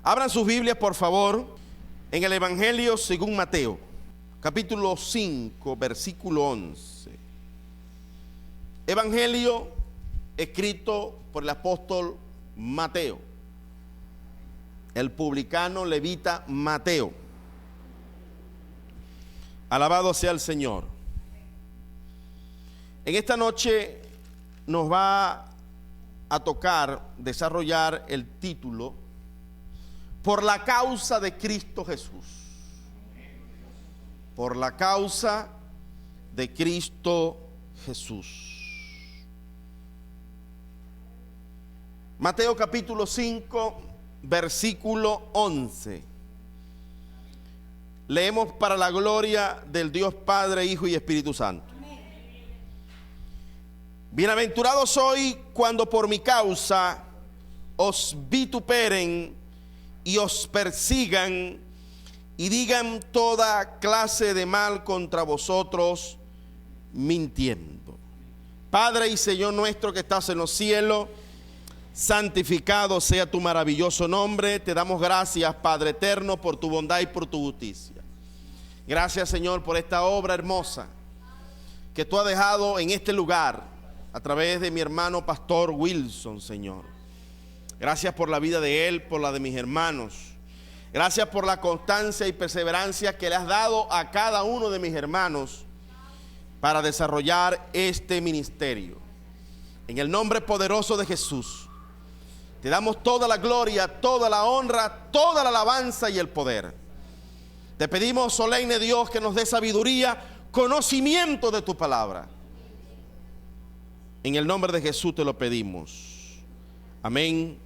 Abran sus Biblias, por favor, en el Evangelio según Mateo, capítulo 5, versículo 11. Evangelio escrito por el apóstol Mateo, el publicano levita Mateo. Alabado sea el Señor. En esta noche nos va a tocar desarrollar el título Por la causa de Cristo Jesús. Por la causa de Cristo Jesús. Mateo capítulo 5, versículo 11. Leemos para la gloria del Dios Padre, Hijo y Espíritu Santo. Bienaventurados sois cuando por mi causa os vituperen y os persigan y digan toda clase de mal contra vosotros, mintiendo. Padre y Señor nuestro que estás en los cielos, santificado sea tu maravilloso nombre. Te damos gracias, Padre eterno, por tu bondad y por tu justicia. Gracias, Señor, por esta obra hermosa que tú has dejado en este lugar a través de mi hermano pastor Wilson, Señor. Gracias por la vida de él, por la de mis hermanos. Gracias por la constancia y perseverancia que le has dado a cada uno de mis hermanos para desarrollar este ministerio. En el nombre poderoso de Jesús, te damos toda la gloria, toda la honra, toda la alabanza y el poder. Te pedimos, solemne Dios, que nos dé sabiduría, conocimiento de tu palabra. En el nombre de Jesús te lo pedimos. Amén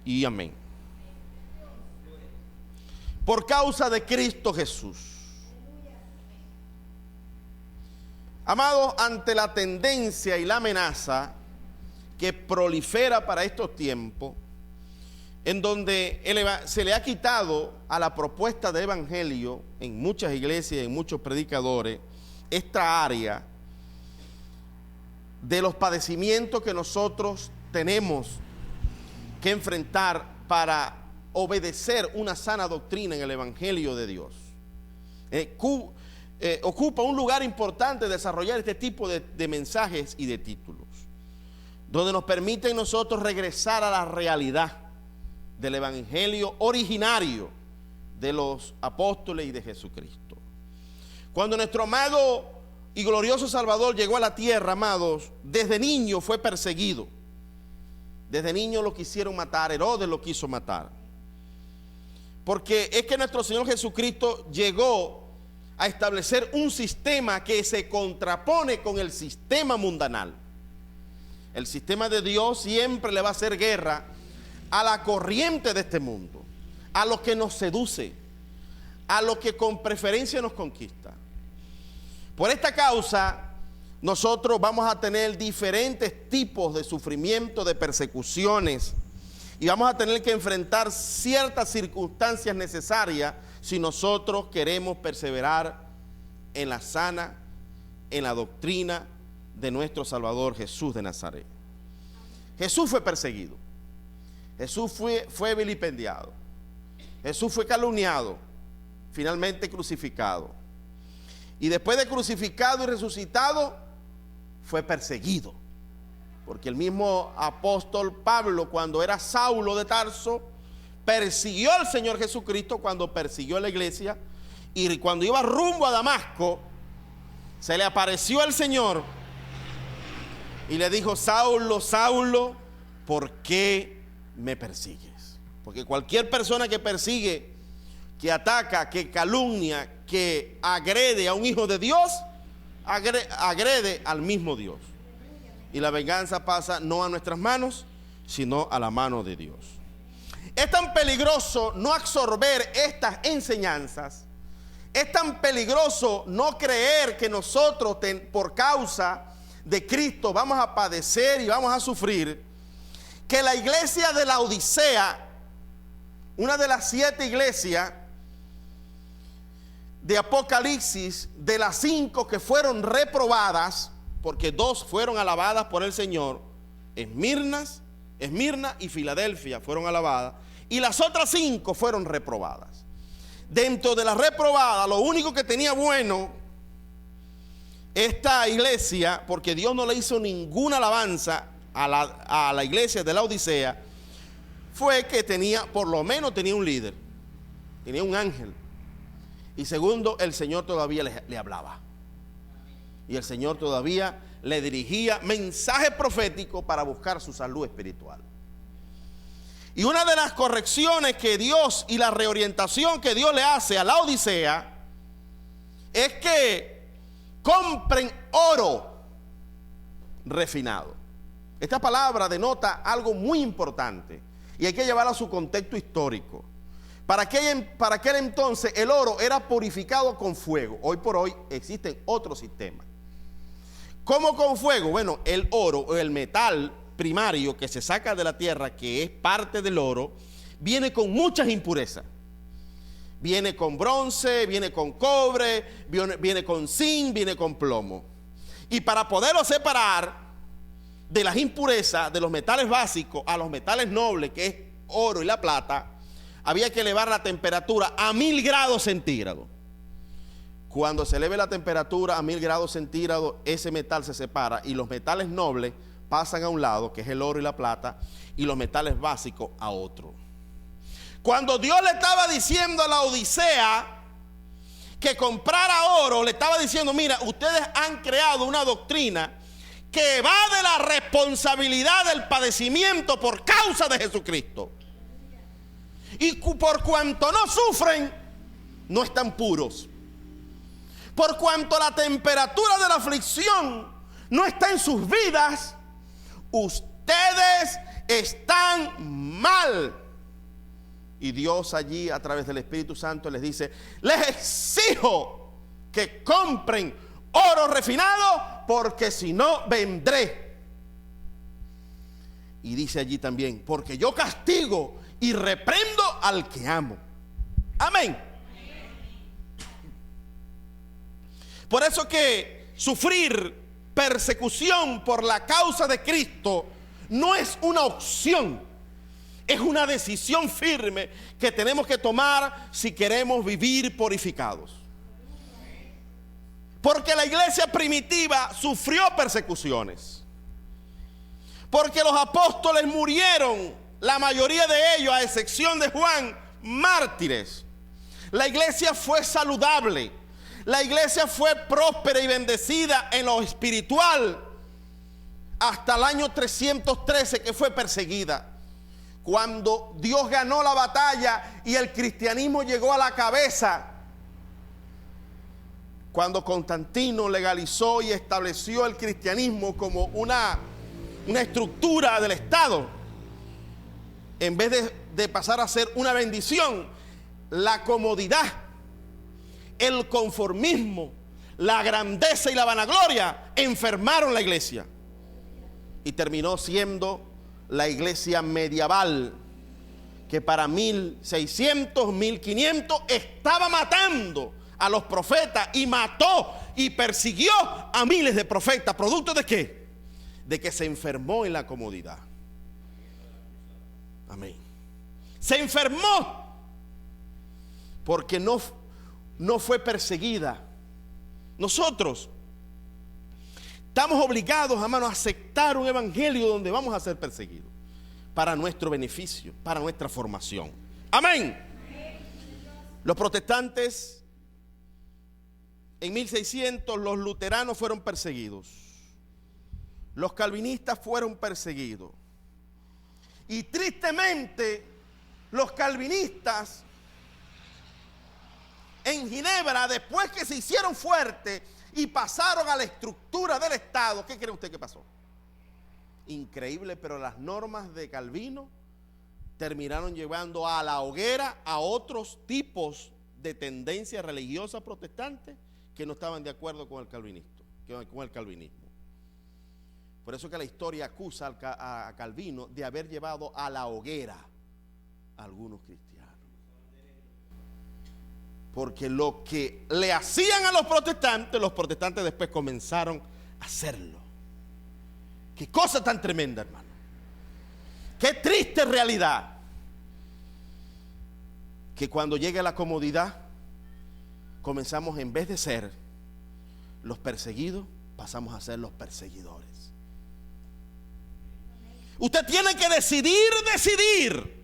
y amén. Por causa de Cristo Jesús. Amados, ante la tendencia y la amenaza que prolifera para estos tiempos, en donde se le ha quitado a la propuesta de evangelio en muchas iglesias y en muchos predicadores esta área de los padecimientos que nosotros tenemos que enfrentar para obedecer una sana doctrina en el evangelio de Dios. Ocupa un lugar importante desarrollar este tipo de mensajes y de títulos, donde nos permiten nosotros regresar a la realidad del evangelio originario de los apóstoles y de Jesucristo. Cuando nuestro amado y glorioso Salvador llegó a la tierra, amados, desde niño fue perseguido. Desde niño lo quisieron matar, Herodes lo quiso matar. Porque es que nuestro Señor Jesucristo llegó a establecer un sistema que se contrapone con el sistema mundanal. El sistema de Dios siempre le va a hacer guerra a la corriente de este mundo, a lo que nos seduce, a lo que con preferencia nos conquista. Por esta causa, nosotros vamos a tener diferentes tipos de sufrimiento, de persecuciones, y vamos a tener que enfrentar ciertas circunstancias necesarias si nosotros queremos perseverar en la sana, en la doctrina de nuestro Salvador Jesús de Nazaret. Jesús fue perseguido. Jesús fue vilipendiado. Jesús fue calumniado, finalmente crucificado. Y después de crucificado y resucitado, fue perseguido. Porque el mismo apóstol Pablo, cuando era Saulo de Tarso, persiguió al Señor Jesucristo cuando persiguió a la iglesia. Y cuando iba rumbo a Damasco, se le apareció el Señor y le dijo: Saulo, Saulo, ¿por qué me persigues? Porque cualquier persona que persigue, que ataca, que calumnia, que agrede a un hijo de Dios, agrede al mismo Dios. Y la venganza pasa no a nuestras manos, sino a la mano de Dios. Es tan peligroso no absorber estas enseñanzas. Es tan peligroso no creer que nosotros por causa de Cristo vamos a padecer y vamos a sufrir, que la iglesia de la Odisea, una de las 7 iglesias de Apocalipsis, de las 5 que fueron reprobadas, porque 2 fueron alabadas por el Señor, Esmirna y Filadelfia fueron alabadas, y las otras 5 fueron reprobadas. Dentro de las reprobadas, lo único que tenía bueno esta iglesia, porque Dios no le hizo ninguna alabanza a la iglesia de la Odisea, fue que por lo menos tenía un líder, tenía un ángel. Y segundo, el Señor todavía le hablaba. Y el Señor todavía le dirigía mensajes proféticos para buscar su salud espiritual. Y una de las correcciones que Dios y la reorientación que Dios le hace a la Odisea es que compren oro refinado. Esta palabra denota algo muy importante y hay que llevarla a su contexto histórico. Para aquel entonces el oro era purificado con fuego. Hoy por hoy existen otros sistemas. ¿Cómo con fuego? Bueno, el oro o el metal primario que se saca de la tierra, que es parte del oro, viene con muchas impurezas. Viene con bronce, viene con cobre, viene con zinc, viene con plomo. Y para poderlo separar de las impurezas de los metales básicos a los metales nobles, que es oro y la plata, había que elevar la temperatura a 1000 grados centígrados. Cuando se eleve la temperatura a 1000 grados centígrados, ese metal se separa y los metales nobles pasan a un lado, que es el oro y la plata, y los metales básicos a otro. Cuando Dios le estaba diciendo a la Odisea que comprara oro, le estaba diciendo: mira, ustedes han creado una doctrina que va de la responsabilidad del padecimiento por causa de Jesucristo. Y por cuanto no sufren, no están puros. Por cuanto la temperatura de la aflicción no está en sus vidas, ustedes están mal. Y Dios allí, a través del Espíritu Santo, les dice: les exijo que compren oro refinado, porque si no, vendré. Y dice allí también: porque yo castigo y reprendo al que amo. Amén. Por eso que sufrir persecución por la causa de Cristo no es una opción, es una decisión firme que tenemos que tomar si queremos vivir purificados. Porque la iglesia primitiva sufrió persecuciones, porque los apóstoles murieron, la mayoría de ellos, a excepción de Juan, mártires. La iglesia fue saludable, la iglesia fue próspera y bendecida en lo espiritual hasta el año 313, que fue perseguida, cuando Dios ganó la batalla y el cristianismo llegó a la cabeza. Cuando Constantino legalizó y estableció el cristianismo como una estructura del Estado, en vez de pasar a ser una bendición, la comodidad, el conformismo, la grandeza y la vanagloria enfermaron la iglesia. Y terminó siendo la iglesia medieval, que para 1600, 1500 estaba matando a los profetas y mató y persiguió a miles de profetas. ¿Producto de qué? De que se enfermó en la comodidad. Amén. Se enfermó porque no fue perseguida. Nosotros estamos obligados, hermanos, a aceptar un evangelio donde vamos a ser perseguidos para nuestro beneficio, para nuestra formación. Amén. Los protestantes en 1600, los luteranos fueron perseguidos, los calvinistas fueron perseguidos, y tristemente los calvinistas en Ginebra, después que se hicieron fuertes y pasaron a la estructura del Estado, ¿qué cree usted que pasó? Increíble, pero las normas de Calvino terminaron llevando a la hoguera a otros tipos de tendencias religiosas protestantes que no estaban de acuerdo con el calvinismo. Por eso que la historia acusa a Calvino de haber llevado a la hoguera a algunos cristianos. Porque lo que le hacían a los protestantes después comenzaron a hacerlo. Qué cosa tan tremenda, hermano. Qué triste realidad. que cuando llegue la comodidad, comenzamos, en vez de ser los perseguidos, pasamos a ser los perseguidores. Usted tiene que decidir.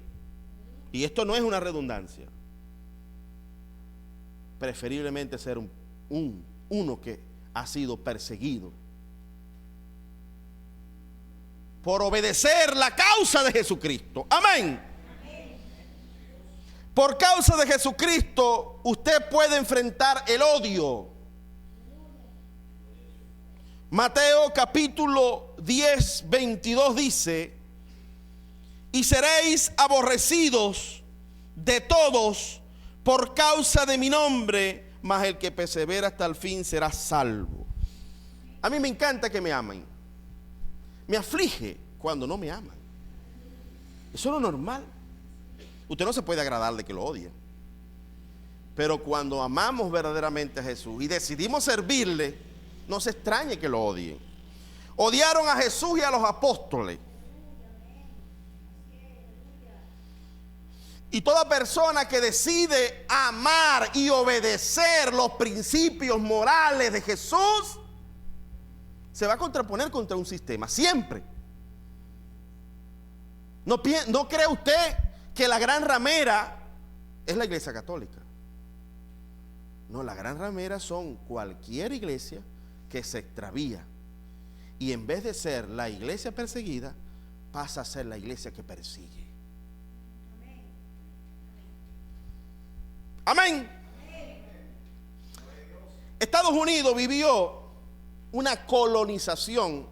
Y esto no es una redundancia. Preferiblemente ser uno que ha sido perseguido por obedecer la causa de Jesucristo. Amén. Por causa de Jesucristo, usted puede enfrentar el odio. Mateo capítulo 10, 22 dice: y seréis aborrecidos de todos por causa de mi nombre, mas el que persevera hasta el fin será salvo. A mí me encanta que me amen. Me aflige cuando no me aman. Eso es lo normal. Usted no se puede agradar de que lo odien. Pero cuando amamos verdaderamente a Jesús y decidimos servirle, no se extrañe que lo odien. Odiaron a Jesús y a los apóstoles. Y toda persona que decide amar y obedecer los principios morales de Jesús se va a contraponer contra un sistema, siempre. ¿No cree usted que la gran ramera es la Iglesia Católica? No, la gran ramera son cualquier iglesia que se extravía y en vez de ser la iglesia perseguida, pasa a ser la iglesia que persigue. Amén. Estados Unidos vivió una colonización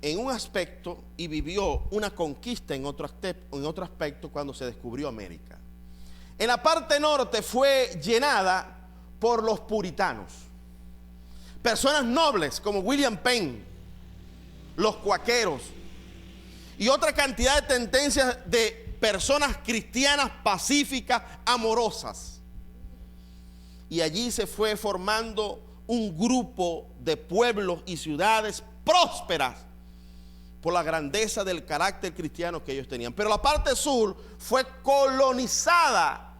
en un aspecto y vivió una conquista en otro aspecto cuando se descubrió América. En la parte norte fue llenada por los puritanos, personas nobles como William Penn, los cuáqueros y otra cantidad de tendencias de personas cristianas pacíficas, amorosas. Y allí se fue formando un grupo de pueblos y ciudades prósperas por la grandeza del carácter cristiano que ellos tenían. Pero la parte sur fue colonizada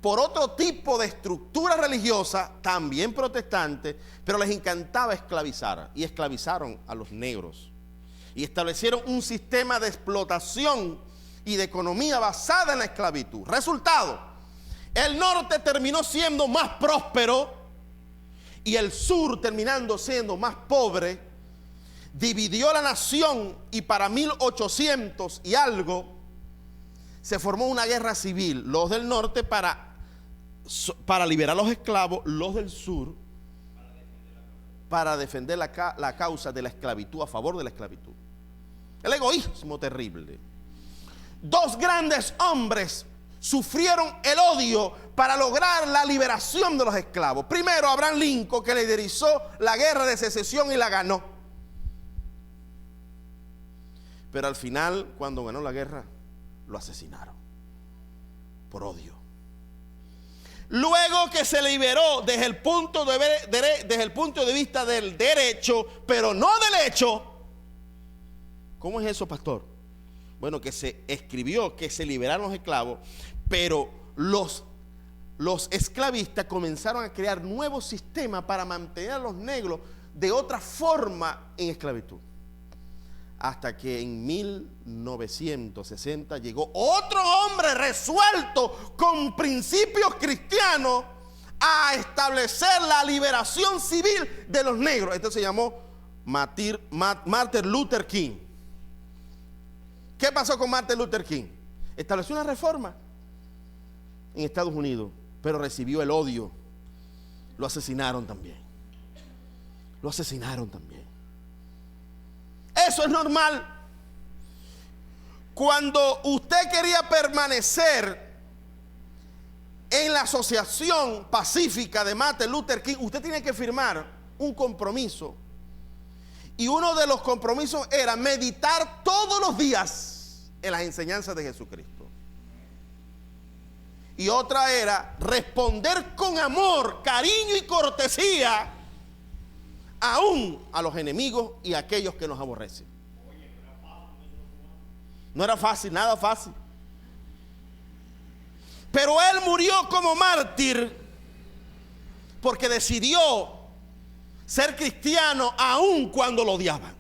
por otro tipo de estructura religiosa, también protestante, pero les encantaba esclavizar, y esclavizaron a los negros y establecieron un sistema de explotación y de economía basada en la esclavitud. Resultado: el norte terminó siendo más próspero y el sur terminando siendo más pobre. Dividió la nación y para 1800 y algo se formó una guerra civil. Los del norte para liberar a los esclavos, los del sur para defender la causa de la esclavitud, a favor de la esclavitud. El egoísmo terrible. Dos grandes hombres sufrieron el odio para lograr la liberación de los esclavos. Primero, Abraham Lincoln, que liderizó la guerra de secesión y la ganó. Pero al final, cuando ganó la guerra, lo asesinaron por odio. Luego que se liberó desde el punto de vista del derecho, pero no del hecho. ¿Cómo es eso, pastor? Bueno, que se escribió que se liberaron los esclavos, pero los esclavistas comenzaron a crear nuevos sistemas para mantener a los negros de otra forma en esclavitud. Hasta que en 1960 llegó otro hombre resuelto con principios cristianos a establecer la liberación civil de los negros. Esto se llamó Martin Luther King. ¿Qué pasó con Martin Luther King? Estableció una reforma en Estados Unidos, pero recibió el odio. Lo asesinaron también. Eso es normal. Cuando usted quería permanecer en la asociación pacífica de Martin Luther King, usted tiene que firmar un compromiso. Y uno de los compromisos era meditar todos los días en las enseñanzas de Jesucristo. Y otra era responder con amor, cariño y cortesía aún a los enemigos y a aquellos que nos aborrecen. No era fácil, nada fácil. Pero él murió como mártir porque decidió ser cristiano aun cuando lo odiaban.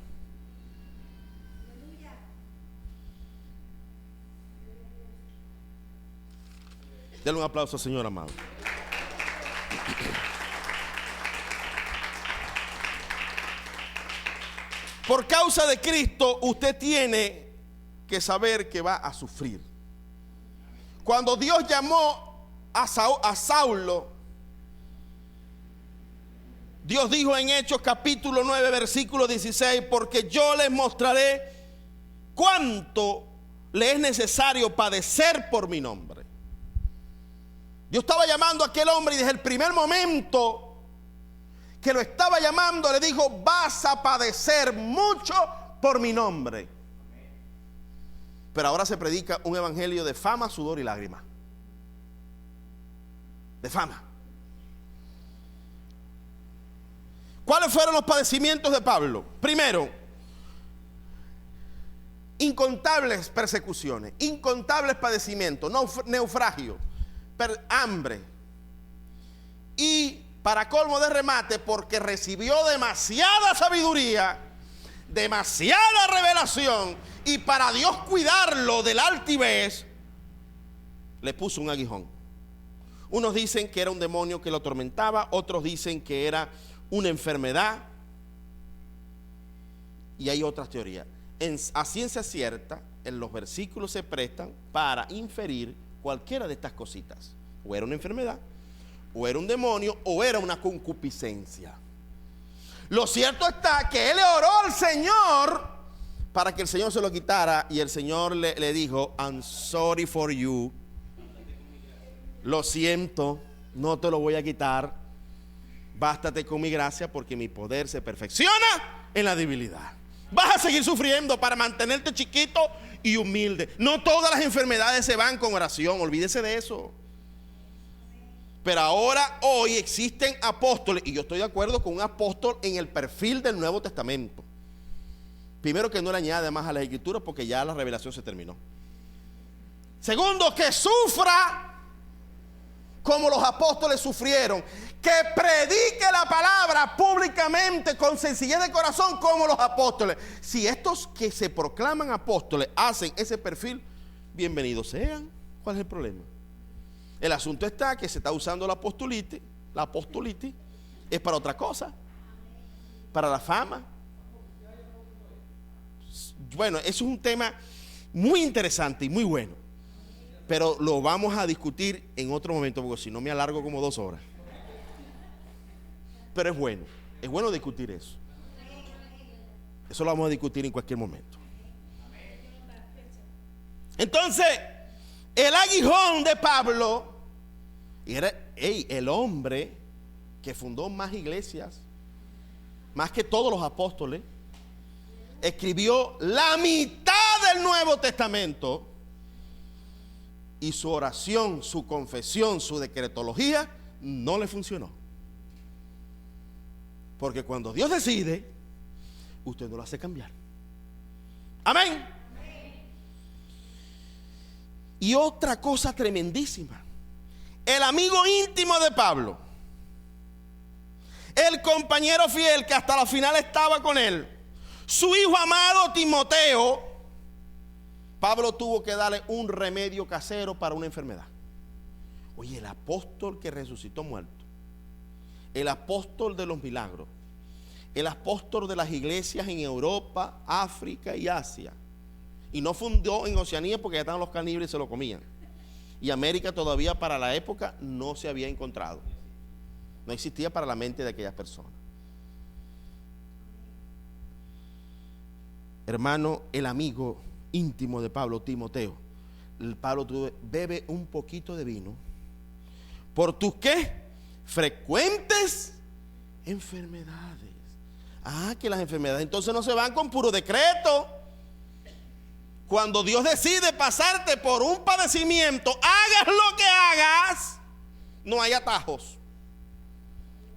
Denle un aplauso al Señor amado. Por causa de Cristo, usted tiene que saber que va a sufrir. Cuando Dios llamó a Saulo, Dios dijo en Hechos capítulo 9, versículo 16, porque yo les mostraré cuánto le es necesario padecer por mi nombre. Yo estaba llamando a aquel hombre y desde el primer momento que lo estaba llamando le dijo: vas a padecer mucho por mi nombre. Pero ahora se predica un evangelio de fama, sudor y lágrimas. De fama. ¿Cuáles fueron los padecimientos de Pablo? Primero, incontables persecuciones, incontables padecimientos, naufragio, hambre. Y para colmo de remate, porque recibió demasiada sabiduría, demasiada revelación, y para Dios cuidarlo del altivez, le puso un aguijón. Unos dicen que era un demonio que lo atormentaba, otros dicen que era una enfermedad, y hay otras teorías. A ciencia cierta, en los versículos se prestan para inferir cualquiera de estas cositas. O era una enfermedad, o era un demonio, o era una concupiscencia. Lo cierto está que él le oró al Señor para que el Señor se lo quitara, y el Señor le dijo: I'm sorry for you. Lo siento, no te lo voy a quitar. Bástate con mi gracia, porque mi poder se perfecciona en la debilidad. Vas a seguir sufriendo para mantenerte chiquito y humilde. No todas las enfermedades se van con oración, olvídese de eso. Pero ahora, hoy existen apóstoles, y yo estoy de acuerdo con un apóstol en el perfil del Nuevo Testamento. Primero, que no le añade más a las escrituras, porque ya la revelación se terminó. Segundo, que sufra como los apóstoles sufrieron, que predique la palabra públicamente con sencillez de corazón como los apóstoles. Si estos que se proclaman apóstoles hacen ese perfil, bienvenidos sean. ¿Cuál es el problema? El asunto está que se está usando la apostolitis es para otra cosa, para la fama. Bueno, eso es un tema muy interesante y muy bueno, pero lo vamos a discutir en otro momento, porque si no me alargo como 2 horas. Pero es bueno discutir eso. Eso lo vamos a discutir en cualquier momento. Entonces, el aguijón de Pablo era el hombre que fundó más iglesias, más que todos los apóstoles. Escribió la mitad del Nuevo Testamento, y su oración, su confesión, su decretología no le funcionó. Porque cuando Dios decide, usted no lo hace cambiar. Amén. Y otra cosa tremendísima: el amigo íntimo de Pablo, el compañero fiel que hasta la final estaba con él, su hijo amado Timoteo, Pablo tuvo que darle un remedio casero para una enfermedad. Oye, el apóstol que resucitó muerto, el apóstol de los milagros, el apóstol de las iglesias en Europa, África y Asia, y no fundó en Oceanía porque ya estaban los caníbales y se lo comían, y América todavía para la época no se había encontrado, no existía para la mente de aquellas personas. Hermano, el amigo íntimo de Pablo, Timoteo, Pablo bebe un poquito de vino por tus ¿qué? Frecuentes enfermedades. Que las enfermedades entonces no se van con puro decreto. Cuando Dios decide pasarte por un padecimiento, hagas lo que hagas, no hay atajos.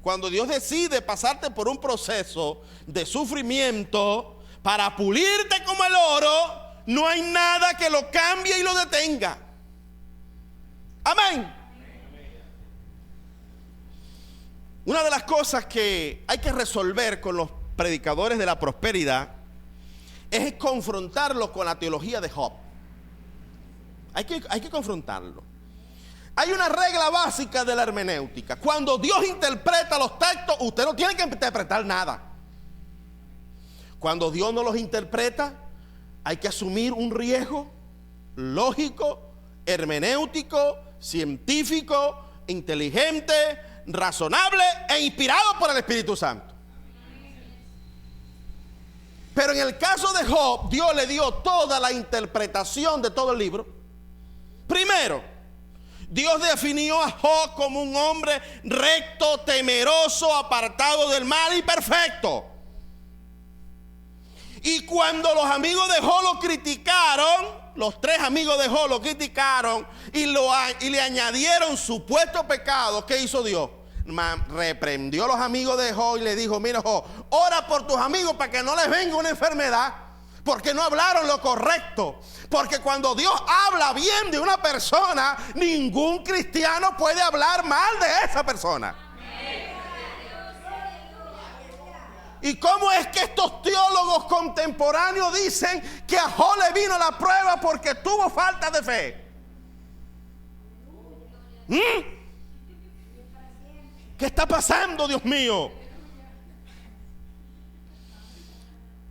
Cuando Dios decide pasarte por un proceso de sufrimiento para pulirte como el oro, no hay nada que lo cambie y lo detenga. Amén. Una de las cosas que hay que resolver con los predicadores de la prosperidad es confrontarlos con la teología de Job. Hay que confrontarlo. Hay una regla básica de la hermenéutica. Cuando Dios interpreta los textos, usted no tiene que interpretar nada. Cuando Dios no los interpreta, hay que asumir un riesgo lógico, hermenéutico, científico, inteligente, razonable e inspirado por el Espíritu Santo. Pero en el caso de Job, Dios le dio toda la interpretación de todo el libro. Primero, Dios definió a Job como un hombre recto, temeroso, apartado del mal y perfecto. Y cuando los amigos de Job lo criticaron, los tres amigos de Job lo criticaron y le añadieron supuesto pecado, ¿qué hizo Dios? Reprendió a los amigos de Job y le dijo: mira, Job, ora por tus amigos para que no les venga una enfermedad, porque no hablaron lo correcto. Porque cuando Dios habla bien de una persona, ningún cristiano puede hablar mal de esa persona. ¿Y cómo es que estos teólogos contemporáneos dicen que a Job le vino la prueba porque tuvo falta de fe? ¿Qué está pasando, Dios mío?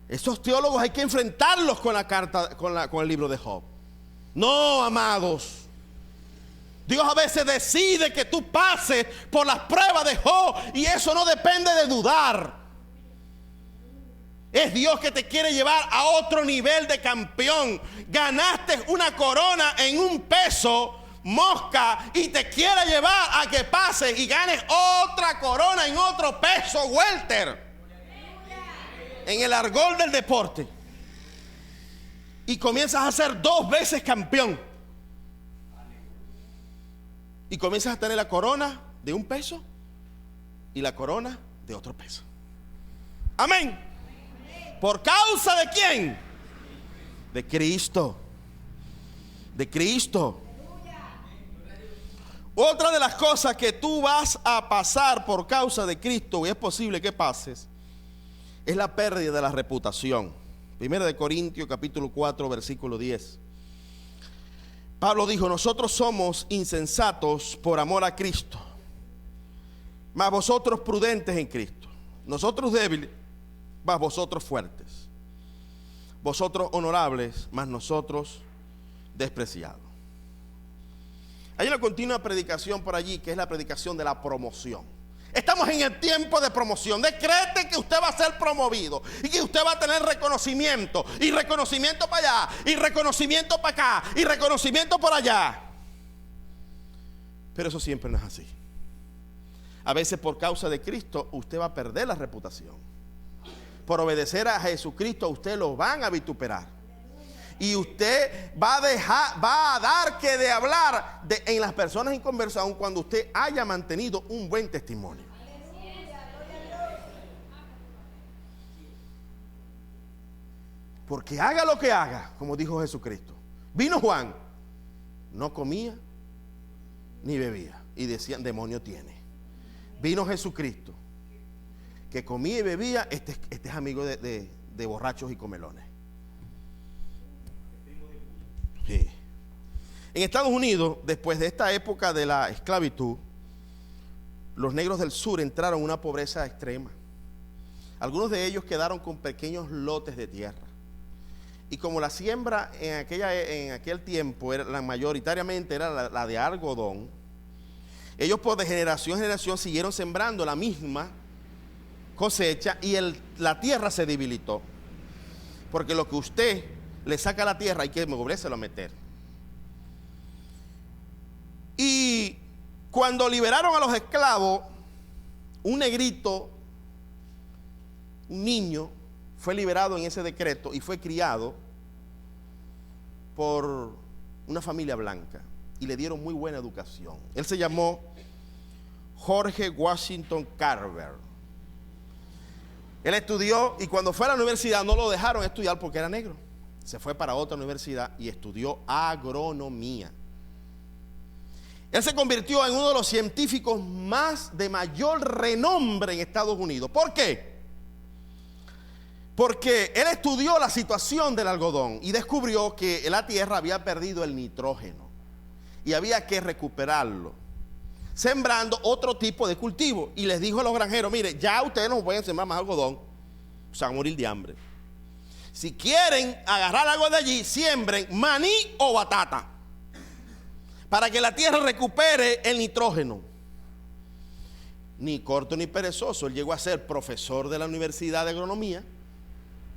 Esos teólogos hay que enfrentarlos con la carta, con el libro de Job. No, amados. Dios a veces decide que tú pases por las pruebas de Job y eso no depende de dudar. Es Dios que te quiere llevar a otro nivel de campeón. Ganaste una corona en un peso mosca y te quiere llevar a que pases y ganes otra corona en otro peso welter, en el argol del deporte, y comienzas a ser 2 veces campeón y comienzas a tener la corona de un peso y la corona de otro peso. Amén. ¿Por causa de quién? De Cristo. De Cristo. Otra de las cosas que tú vas a pasar por causa de Cristo, y es posible que pases, es la pérdida de la reputación. 1 Corintios capítulo 4 versículo 10. Pablo dijo: nosotros somos insensatos por amor a Cristo, mas vosotros prudentes en Cristo. Nosotros débiles, mas vosotros fuertes. Vosotros honorables, mas nosotros despreciados. Hay una continua predicación por allí, que es la predicación de la promoción. Estamos en el tiempo de promoción. Decrete que usted va a ser promovido y que usted va a tener reconocimiento, y reconocimiento para allá, y reconocimiento para acá, y reconocimiento por allá. Pero eso siempre no es así. A veces por causa de Cristo usted va a perder la reputación. Por obedecer a Jesucristo usted lo van a vituperar. Y usted va a dar que de hablar en las personas inconversas, aun cuando usted haya mantenido un buen testimonio. Porque haga lo que haga, como dijo Jesucristo. Vino Juan, no comía ni bebía, y decían: demonio tiene. Vino Jesucristo, que comía y bebía. Este es amigo de borrachos y comelones. Sí. En Estados Unidos, después de esta época de la esclavitud, los negros del sur entraron en una pobreza extrema. Algunos de ellos quedaron con pequeños lotes de tierra. Y como la siembra en aquel tiempo mayoritariamente era la de algodón, ellos por de generación en generación siguieron sembrando la misma cosecha, y la tierra se debilitó. Porque lo que usted le saca a la tierra hay que volvérselo a meter. Y cuando liberaron a los esclavos, un negrito, un niño, fue liberado en ese decreto y fue criado por una familia blanca y le dieron muy buena educación. Él se llamó George Washington Carver. Él estudió, y cuando fue a la universidad no lo dejaron estudiar porque era negro. Se fue para otra universidad y estudió agronomía. Él se convirtió en uno de los científicos de mayor renombre en Estados Unidos. ¿Por qué? Porque él estudió la situación del algodón y descubrió que la tierra había perdido el nitrógeno y había que recuperarlo, sembrando otro tipo de cultivo. Y les dijo a los granjeros: mire, ya ustedes no pueden sembrar más algodón, se van a morir de hambre. Si quieren agarrar algo de allí, siembren maní o batata, para que la tierra recupere el nitrógeno. Ni corto ni perezoso, él llegó a ser profesor de la Universidad de Agronomía,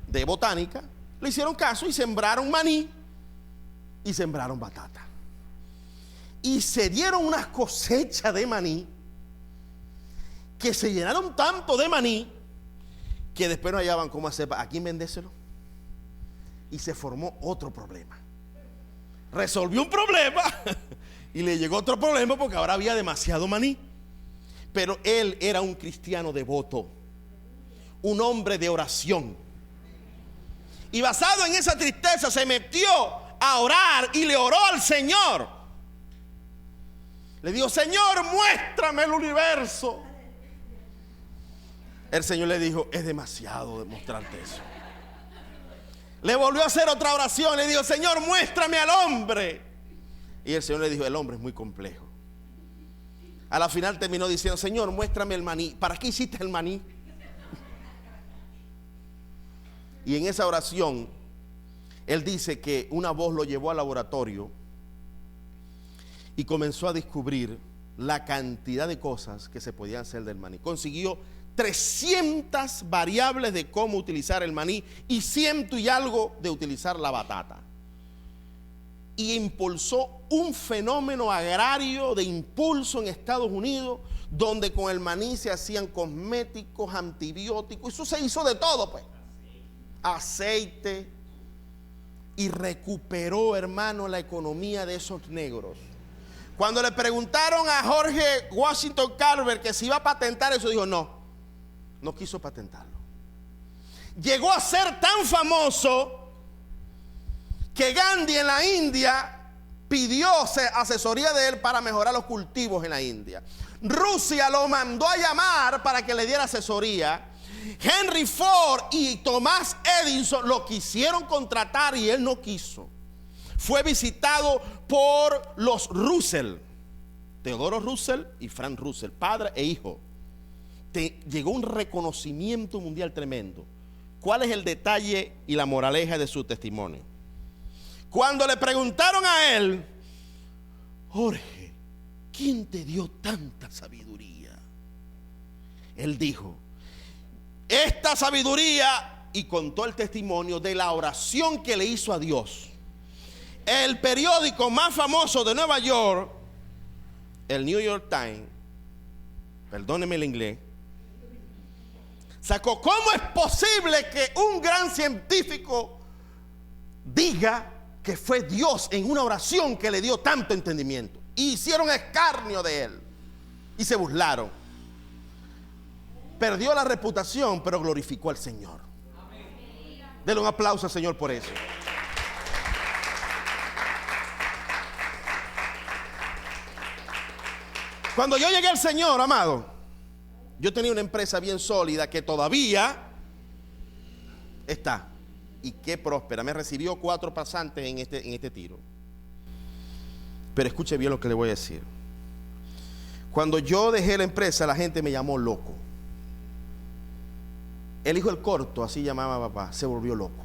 de Botánica. Le hicieron caso y sembraron maní y sembraron batata. Y se dieron unas cosechas de maní que se llenaron tanto de maní que después no hallaban cómo hacer, a quién vendérselo. Y se formó otro problema. Resolvió un problema y le llegó otro problema porque ahora había demasiado maní. Pero él era un cristiano devoto, un hombre de oración. Y basado en esa tristeza se metió a orar y le oró al Señor. Le dijo: Señor, muéstrame el universo. El Señor le dijo: es demasiado demostrarte eso. Le volvió a hacer otra oración, le dijo: Señor, muéstrame al hombre. Y el Señor le dijo: el hombre es muy complejo. A la final terminó diciendo: Señor, muéstrame el maní. ¿Para qué hiciste el maní? Y en esa oración él dice que una voz lo llevó al laboratorio y comenzó a descubrir la cantidad de cosas que se podían hacer del maní. Consiguió 300 variables de cómo utilizar el maní y 100 y algo de utilizar la batata. Y impulsó un fenómeno agrario de impulso en Estados Unidos, donde con el maní se hacían cosméticos, antibióticos, eso se hizo de todo, pues. Aceite. Y recuperó, hermano, la economía de esos negros. Cuando le preguntaron a George Washington Carver que si iba a patentar eso, dijo: no quiso patentarlo. Llegó a ser tan famoso que Gandhi en la India pidió asesoría de él para mejorar los cultivos en la India. Rusia lo mandó a llamar para que le diera asesoría. Henry Ford y Thomas Edison lo quisieron contratar y él no quiso. Fue visitado por los Russell, Teodoro Russell y Frank Russell, padre e hijo. Llegó un reconocimiento mundial tremendo. ¿Cuál es el detalle y la moraleja de su testimonio? Cuando le preguntaron a él: Jorge, ¿quién te dio tanta sabiduría? Él dijo: esta sabiduría, y contó el testimonio de la oración que le hizo a Dios. El periódico más famoso de Nueva York, el New York Times, perdóneme el inglés, sacó: ¿cómo es posible que un gran científico diga que fue Dios en una oración que le dio tanto entendimiento? Y hicieron escarnio de él y se burlaron. Perdió la reputación, pero glorificó al Señor. Denle un aplauso al Señor por eso. Cuando yo llegué al Señor, amado, yo tenía una empresa bien sólida que todavía está, y qué próspera. Me recibió 4 pasantes en este tiro. Pero escuche bien lo que le voy a decir. Cuando yo dejé la empresa, la gente me llamó loco. El hijo del corto, así llamaba a papá, se volvió loco.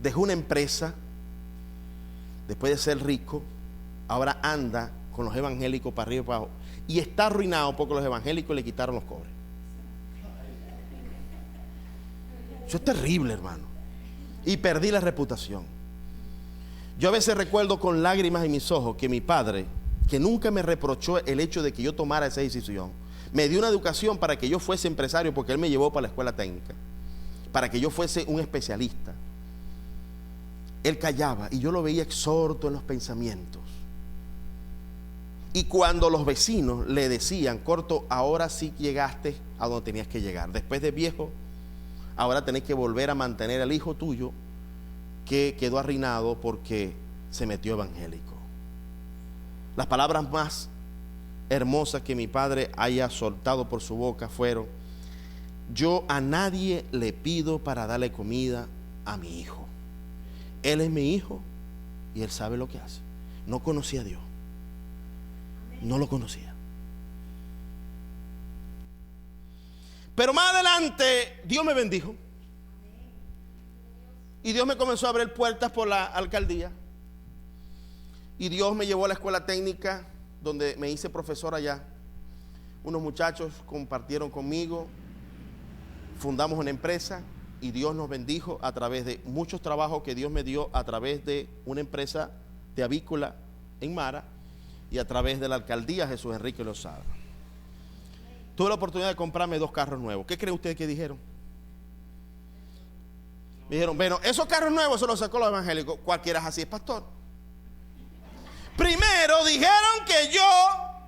Dejó una empresa, después de ser rico, ahora anda con los evangélicos para arriba y para abajo, y está arruinado porque los evangélicos le quitaron los cobres. Eso es terrible, hermano. Y perdí la reputación. Yo a veces recuerdo con lágrimas en mis ojos que mi padre, que nunca me reprochó el hecho de que yo tomara esa decisión, me dio una educación para que yo fuese empresario, porque él me llevó para la escuela técnica, para que yo fuese un especialista. Él callaba y yo lo veía exhorto en los pensamientos. Y cuando los vecinos le decían: corto, ahora sí llegaste a donde tenías que llegar, después de viejo, ahora tenés que volver a mantener al hijo tuyo que quedó arruinado porque se metió evangélico. Las palabras más hermosas que mi padre haya soltado por su boca fueron: yo a nadie le pido para darle comida a mi hijo. Él es mi hijo y él sabe lo que hace. No conocía a Dios. No lo conocía. Pero más adelante Dios me bendijo. Y Dios me comenzó a abrir puertas por la alcaldía. Y Dios me llevó a la escuela técnica, donde me hice profesor allá. Unos muchachos compartieron conmigo, fundamos una empresa y Dios nos bendijo a través de muchos trabajos que Dios me dio a través de una empresa de avícola en Mara y a través de la alcaldía Jesús Enrique Lozada. Tuve la oportunidad de comprarme 2 carros nuevos. ¿Qué creen ustedes que dijeron? Me dijeron: bueno, esos carros nuevos se los sacó los evangélicos. Cualquiera es así, es pastor. Primero dijeron que yo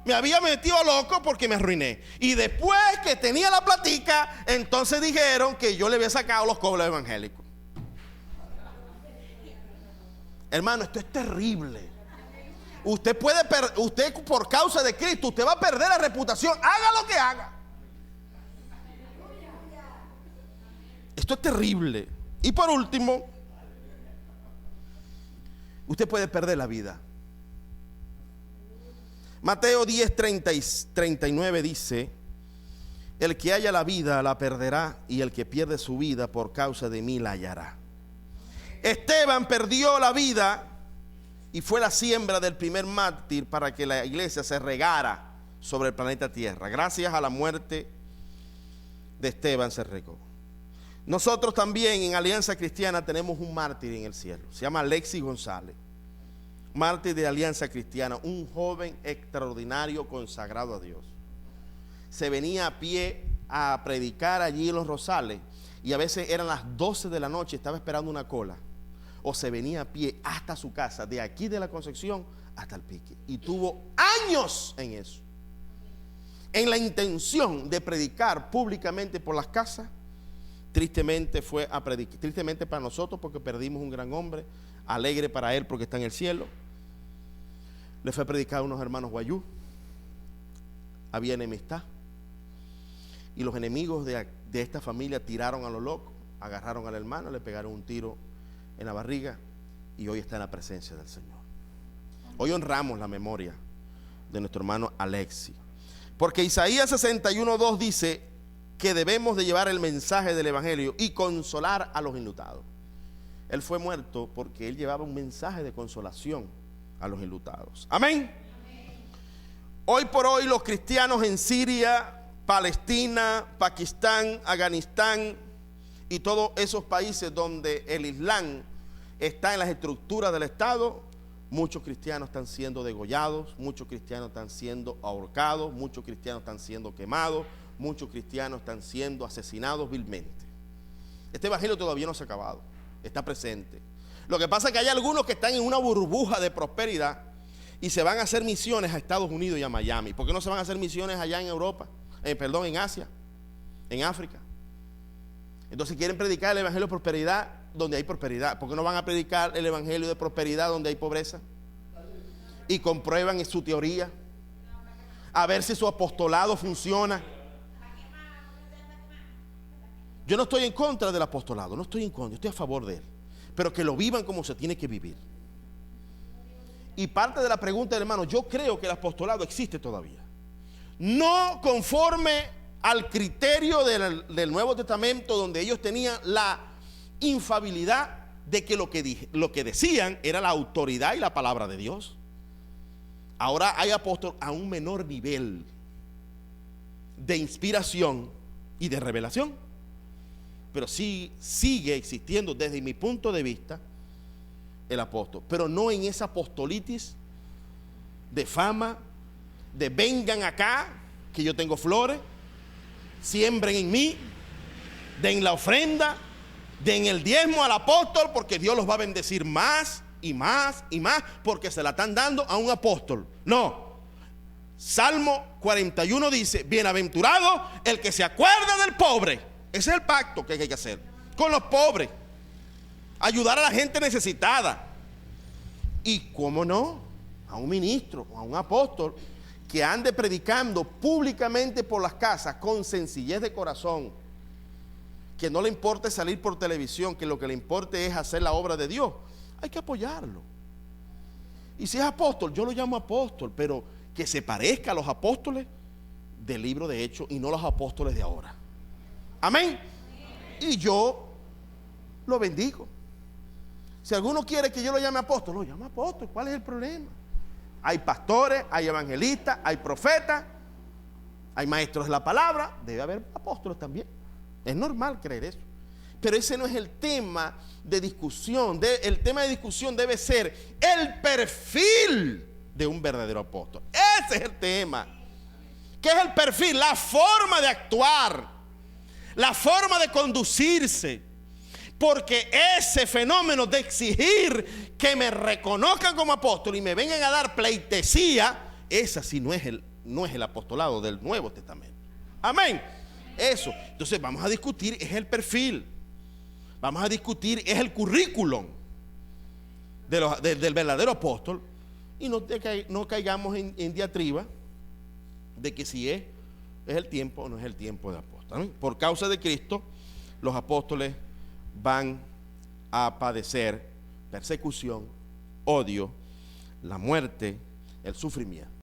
me había metido loco porque me arruiné. Y después que tenía la platica, entonces dijeron que yo le había sacado los cobros evangélicos. Hermano, esto es terrible. Usted por causa de Cristo, usted va a perder la reputación, haga lo que haga. Esto es terrible. Y por último, usted puede perder la vida. Mateo 10:39 dice: el que haya la vida la perderá, y el que pierde su vida por causa de mí la hallará. Esteban perdió la vida y fue la siembra del primer mártir para que la iglesia se regara sobre el planeta Tierra. Gracias a la muerte de Esteban se regó. Nosotros también en Alianza Cristiana tenemos un mártir en el cielo. Se llama Alexis González, mártir de Alianza Cristiana, un joven extraordinario consagrado a Dios. Se venía a pie a predicar allí en Los Rosales y a veces eran las 12 de la noche, estaba esperando una cola, o se venía a pie hasta su casa, de aquí de la Concepción hasta el Pique, y tuvo años en eso, en la intención de predicar públicamente por las casas. Tristemente fue a predicar, tristemente para nosotros porque perdimos un gran hombre, alegre para él porque está en el cielo. Le fue a predicar a unos hermanos guayú, había enemistad, y los enemigos de esta familia tiraron a lo loco, agarraron al hermano, le pegaron un tiro en la barriga, y hoy está en la presencia del Señor. Hoy honramos la memoria de nuestro hermano Alexis, porque Isaías 61:2 dice que debemos de llevar el mensaje del evangelio y consolar a los enlutados. Él fue muerto porque él llevaba un mensaje de consolación a los enlutados. Amén. Hoy por hoy los cristianos en Siria, Palestina, Pakistán, Afganistán y todos esos países donde el Islam está en las estructuras del Estado, muchos cristianos están siendo degollados, muchos cristianos están siendo ahorcados, muchos cristianos están siendo quemados, muchos cristianos están siendo asesinados vilmente. Este evangelio todavía no se ha acabado, está presente. Lo que pasa es que hay algunos que están en una burbuja de prosperidad y se van a hacer misiones a Estados Unidos y a Miami. ¿Por qué no se van a hacer misiones allá en Europa? En Asia, en África. Entonces quieren predicar el evangelio de prosperidad donde hay prosperidad. ¿Por qué no van a predicar el evangelio de prosperidad donde hay pobreza? Y comprueban su teoría, a ver si su apostolado funciona. Yo no estoy en contra del apostolado, no estoy en contra, estoy a favor de él, pero que lo vivan como se tiene que vivir. Y parte de la pregunta del hermano, yo creo que el apostolado existe todavía, no conforme al criterio del Nuevo Testamento, donde ellos tenían la infalibilidad de que lo que decían era la autoridad y la palabra de Dios. Ahora hay apóstoles a un menor nivel de inspiración y de revelación, pero sí sigue existiendo desde mi punto de vista el apóstol, pero no en esa apostolitis de fama, de vengan acá que yo tengo flores, siembren en mí, den la ofrenda, den el diezmo al apóstol porque Dios los va a bendecir más y más y más porque se la están dando a un apóstol. No, Salmo 41 dice: bienaventurado el que se acuerda del pobre. Ese es el pacto que hay que hacer con los pobres, ayudar a la gente necesitada. Y cómo no, a un ministro o a un apóstol que ande predicando públicamente por las casas con sencillez de corazón, que no le importe salir por televisión, que lo que le importe es hacer la obra de Dios, hay que apoyarlo. Y si es apóstol, yo lo llamo apóstol, pero que se parezca a los apóstoles del libro de Hechos y no los apóstoles de ahora. Amén. Y yo lo bendigo. Si alguno quiere que yo lo llame apóstol, lo llamo apóstol. ¿Cuál es el problema? Hay pastores, hay evangelistas, hay profetas, hay maestros de la palabra. Debe haber apóstoles también. Es normal creer eso. Pero ese no es el tema de discusión. El tema de discusión debe ser el perfil de un verdadero apóstol. Ese es el tema. ¿Qué es el perfil? La forma de actuar, la forma de conducirse. Porque ese fenómeno de exigir que me reconozcan como apóstol y me vengan a dar pleitesía, esa sí no es el apostolado del Nuevo Testamento. Amén. Eso. Entonces vamos a discutir, es el perfil. Vamos a discutir, es el currículum del verdadero apóstol. Y no caigamos en diatriba de que si es el tiempo o no es el tiempo de apóstol. ¿Amén? Por causa de Cristo, los apóstoles van a padecer persecución, odio, la muerte, el sufrimiento.